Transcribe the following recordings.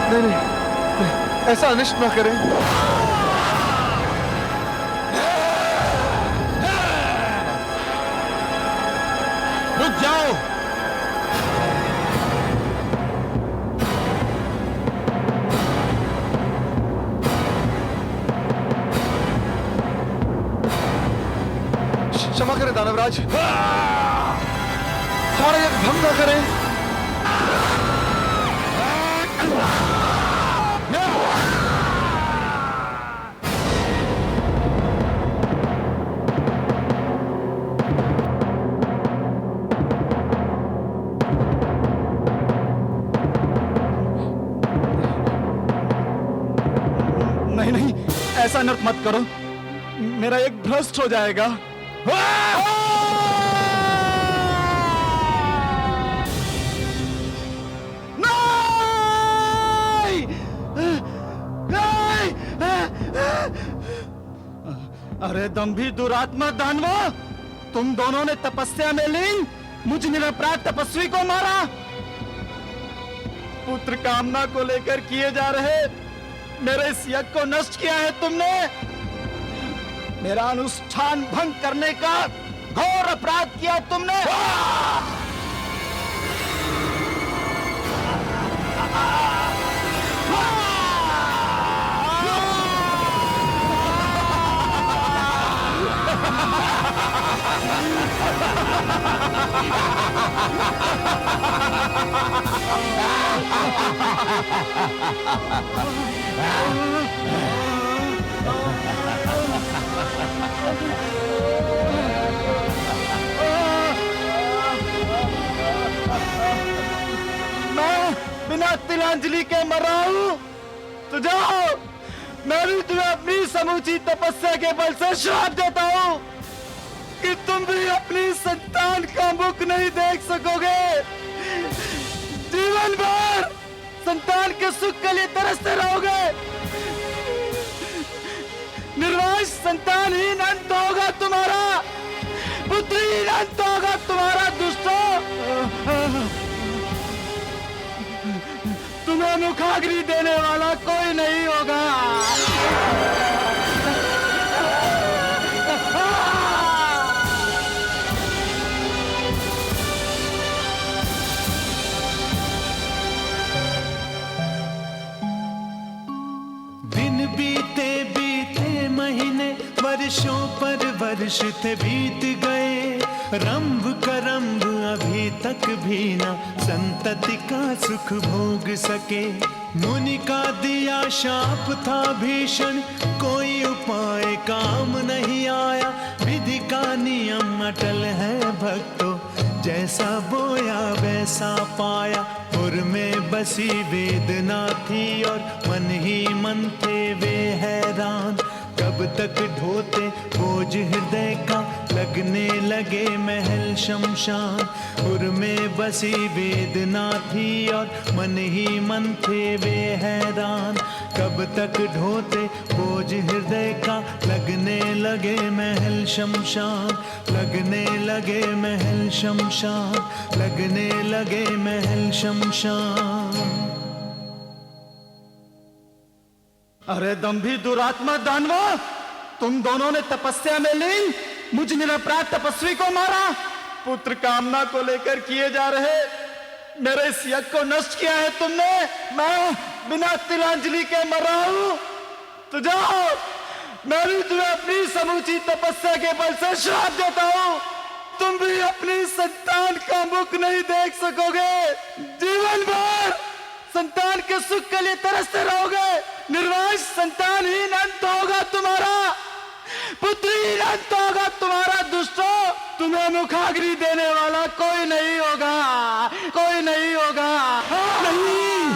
नहीं नहीं, नहीं, ऐसा अनिष्ट ना करें। रुक जाओ। क्षमा करें दानवराज, हमारा यज्ञ भंग ना करें। नहीं नहीं, ऐसा नृत्य मत करो, मेरा एक भ्रष्ट हो जाएगा। नहीं! नहीं! अरे दंभी दुरात्मा दानवो, तुम दोनों ने तपस्या में लीन मुझ निरपराध तपस्वी को मारा। पुत्र कामना को लेकर किए जा रहे मेरे इस यज्ञ को नष्ट किया है तुमने। मेरा अनुष्ठान भंग करने का घोर अपराध किया तुमने। मैं बिना तिलांजलि के मरा हूं, तो जाओ, मैं भी तुम्हें अपनी समूची तपस्या के बल से श्राप देता हूं कि तुम भी अपनी संतान का मुख नहीं देख सकोगे। जीवन भर संतान के सुख के लिए तरसते रहोगे। निर्वांश संतानहीन अंत होगा तुम्हारा, पुत्रहीन अंत होगा तुम्हारा दुष्टों। तुम्हें मुखाग्नि देने वाला कोई नहीं होगा। दिन बीते बीते महीने, वर्षों पर वर्ष थे बीत गए। रंभ करंभ अभी तक भी न संतति का सुख भोग सके। मुनि का दिया शाप था भीषण, कोई उपाय काम नहीं आया। विधि का नियम अटल है भक्तों, जैसा बोया वैसा पाया। पुर में बसी वेदना थी और मन ही मन थे वे हैरान। कब तक ढोते बोझ हृदय का, लगने लगे महल शमशान। पुर में बसी वेदना थी और मन ही मन थे वे हैरान। कब तक ढोते बोझ हृदय का, लगने लगे महल शमशान। लगने लगे महल शमशान, लगने लगे महल शमशान। अरे दंभी दुरात्मा दानवो, तुम दोनों ने तपस्या में लीन मुझ निरपराध तपस्वी को मारा। पुत्र कामना को लेकर किए जा रहे मेरे इस यज्ञ को नष्ट किया है तुमने। मैं बिना तिलांजलि के मरा हूं, तो जाओ, मैं भी तुम्हें अपनी समूची तपस्या के बल से श्राप देता हूं। तुम भी अपनी संतान का मुख नहीं देख सकोगे। जीवन भर संतान के सुख के लिए तरसते रहोगे। निर्वांश संतानहीन अंत होगा तुम्हारा, पुत्रहीन अंत होगा तुम्हारा दुष्टों। तुम्हें मुखाग्नि देने वाला कोई नहीं होगा, कोई नहीं होगा। नहीं,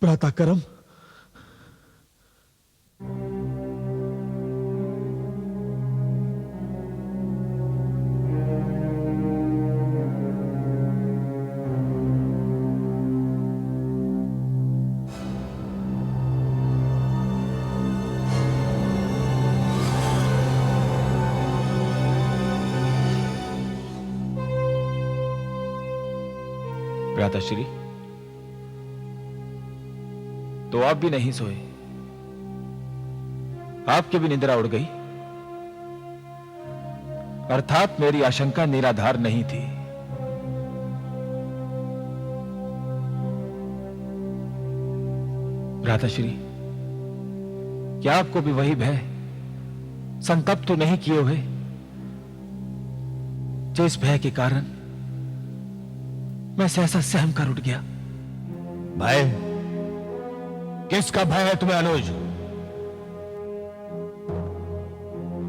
प्रातःकरम। भ्राताश्री, तो आप भी नहीं सोए? आपकी भी निद्रा उड़ गई? अर्थात मेरी आशंका निराधार नहीं थी। भ्राताश्री, क्या आपको भी वही भय संतप्त तो नहीं किए हुए जिस भय के कारण मैं सहसा सहम कर उठ गया? भय? किसका भय है तुम्हें अनुज?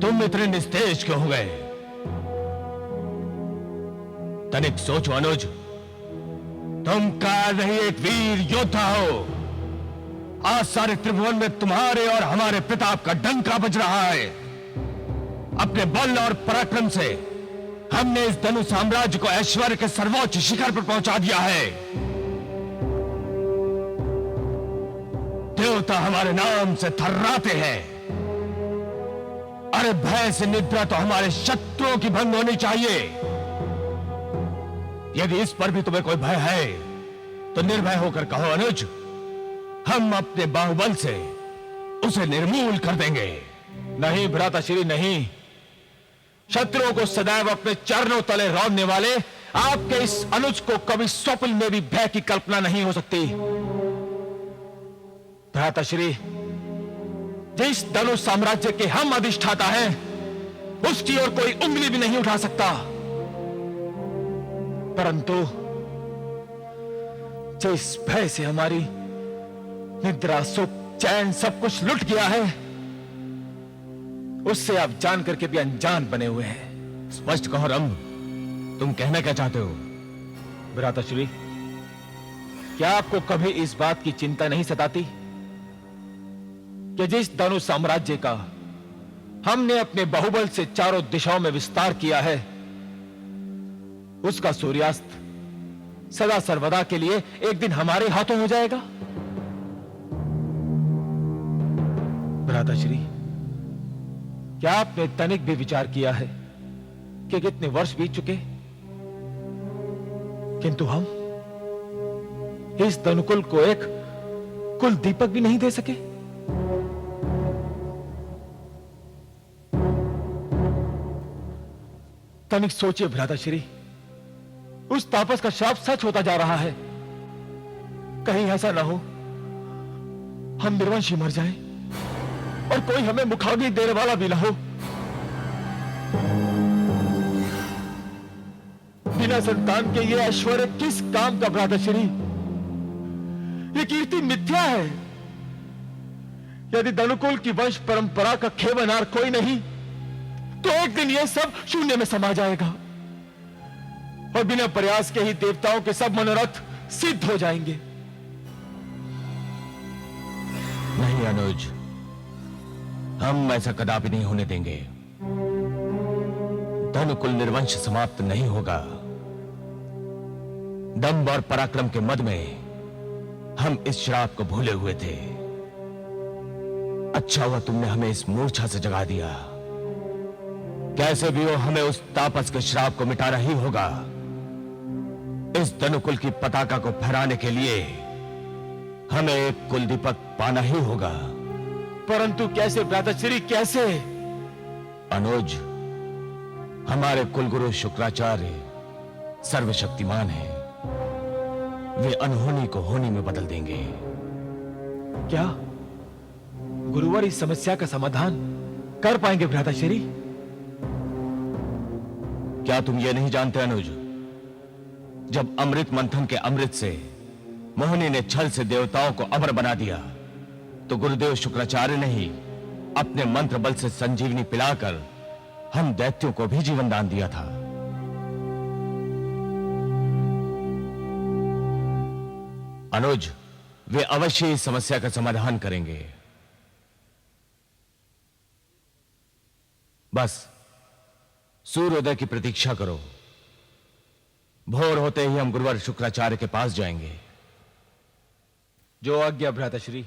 तुम इतने निस्तेज क्यों हो गए? तनिक सोचो अनुज, तुम काल रही एक वीर योद्धा हो। आज सारे त्रिभुवन में तुम्हारे और हमारे प्रताप का डंका बज रहा है। अपने बल और पराक्रम से हमने इस धनु साम्राज्य को ऐश्वर्य के सर्वोच्च शिखर पर पहुंचा दिया है। देवता हमारे नाम से थर्राते हैं। अरे भय से निद्रा तो हमारे शत्रुओं की भंग होनी चाहिए। यदि इस पर भी तुम्हें कोई भय है तो निर्भय होकर कहो अनुज, हम अपने बाहुबल से उसे निर्मूल कर देंगे। नहीं भ्राताश्री, नहीं। शत्रुओं को सदैव अपने चरणों तले रौंदने वाले आपके इस अनुज को कभी स्वप्न में भी भय की कल्पना नहीं हो सकती। भ्राताश्री, जिस धनु साम्राज्य के हम अधिष्ठाता हैं, उसकी ओर कोई उंगली भी नहीं उठा सकता। परंतु जिस भय से हमारी निद्रा, सुख, चैन सब कुछ लुट गया है, उससे आप जान करके भी अनजान बने हुए हैं। स्पष्ट कहो रंभ, तुम कहना क्या चाहते हो? भ्राताश्री, क्या आपको कभी इस बात की चिंता नहीं सताती कि जिस धनु साम्राज्य का हमने अपने बाहुबल से चारों दिशाओं में विस्तार किया है, उसका सूर्यास्त सदा सर्वदा के लिए एक दिन हमारे हाथों हो जाएगा? भ्राताश्री, क्या आपने तनिक भी विचार किया है कि कितने वर्ष बीत चुके, किंतु हम इस धनुकुल को एक कुल दीपक भी नहीं दे सके? तनिक सोचिए भ्राताश्री, उस तापस का श्राप सच होता जा रहा है। कहीं ऐसा ना हो हम निर्वंशी मर जाएं और कोई हमें मुखाग्नि देने वाला भी ना हो। बिना संतान के ये ऐश्वर्य किस काम का भ्राताश्री? ये कीर्ति मिथ्या है। यदि धनुकुल की वंश परंपरा का खेवनार कोई नहीं, तो एक दिन ये सब शून्य में समा जाएगा और बिना प्रयास के ही देवताओं के सब मनोरथ सिद्ध हो जाएंगे। नहीं अनुज, हम ऐसा कदापि नहीं होने देंगे। धनुकुल निर्वंश समाप्त नहीं होगा। दंभ और पराक्रम के मद में हम इस श्राप को भूले हुए थे। अच्छा हुआ तुमने हमें इस मूर्छा से जगा दिया। कैसे भी हो, हमें उस तापस के श्राप को मिटाना ही होगा। इस धनुकुल की पताका को फहराने के लिए हमें एक कुल दीपक पाना ही होगा। परंतु कैसे भ्राताश्री, कैसे? अनुज, हमारे कुलगुरु शुक्राचार्य सर्वशक्तिमान हैं। वे अनहोनी को होनी में बदल देंगे। क्या गुरुवर इस समस्या का समाधान कर पाएंगे भ्राताश्री? क्या तुम ये नहीं जानते अनुज, जब अमृत मंथन के अमृत से मोहिनी ने छल से देवताओं को अमर बना दिया, तो गुरुदेव शुक्राचार्य ने ही अपने मंत्र बल से संजीवनी पिलाकर हम दैत्यों को भी जीवन दान दिया था। अनुज, वे अवश्य इस समस्या का समाधान करेंगे। बस सूर्योदय की प्रतीक्षा करो। भोर होते ही हम गुरुवर शुक्राचार्य के पास जाएंगे। जो आज्ञा भ्राताश्री।